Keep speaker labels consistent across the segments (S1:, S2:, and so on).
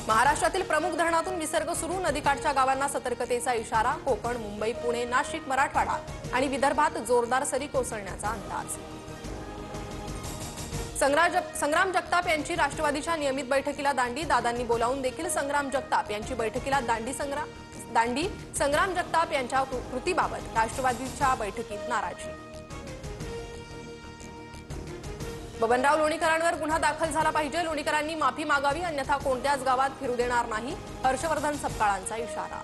S1: महाराष्ट्रातील प्रमुख धरणातून विसर्ग सुरू, नदीकाठच्या गावांना सतर्कतेचा इशारा. कोकण, मुंबई, पुणे, नाशिक, मराठवाडा आणि विदर्भात जोरदार सरी कोसळण्याचा अंदाज. संग्राम जगताप यांची राष्ट्रवादीच्या नियमित बैठकीला दांडी. दादांनी बोलावून देखील संग्राम जगताप यांची बैठकीला दांडी. संग्राम जगताप यांच्या कृतीबाबत राष्ट्रवादीच्या बैठकीत नाराजी. बबनराव लोणीकरांवर गुन्हा दाखल झाला पाहिजे. लोणीकरांनी माफी मागावी, अन्यथा कोणत्याच गावात फिरू देणार नाही. हर्षवर्धन सपकाळांचा इशारा.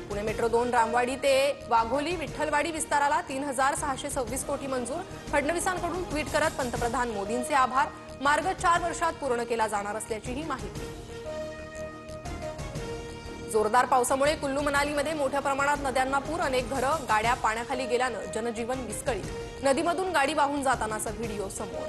S1: पुणे मेट्रो 2 रामवाडी ते वाघोली विठ्ठलवाडी विस्ताराला 3626 कोटी मंजूर. फडणवीसांकडून ट्विट करत पंतप्रधान मोदींचे आभार. मार्ग 4 वर्षात पूर्ण केला जाणार असल्याचीही माहिती. जोरदार पावसामुळे कुल्लू मनालीमध्ये मोठ्या प्रमाणात नद्यांना पूर. अनेक घरं, गाड्या पाण्याखाली गेल्यानं जनजीवन विस्कळीत. नदीमधून गाडी वाहून जातानाचा व्हिडिओ समोर.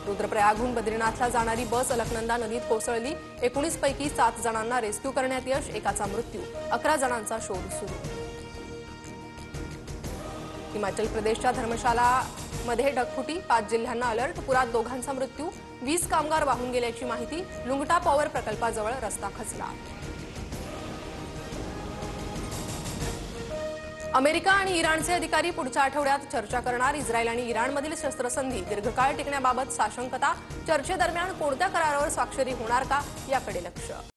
S1: रुद्रप्रयागहून बद्रीनाथला जाणारी बस अलकनंदा नदीत कोसळली. 19 पैकी 7 जणांना रेस्क्यू करण्यात यश. एकाचा मृत्यू, 11 जणांचा शोध सुरू. हिमाचल प्रदेशच्या धर्मशालामध्ये ढगफुटी, 5 जिल्ह्यांना अलर्ट. पुरात 2घांचा मृत्यू, 20 कामगार वाहून गेल्याची माहिती. लुंगटा पॉवर प्रकल्पाजवळ रस्ता खचला. अमेरिका आणि इराणचे अधिकारी पुढच्या आठवड्यात चर्चा करणार. इस्रायल आणि इराणमधील शस्त्रसंधी दीर्घकाळ टिकण्याबाबत साशंकता. चर्चेदरम्यान कोणत्या करारावर स्वाक्षरी होणार का, याकडे लक्ष.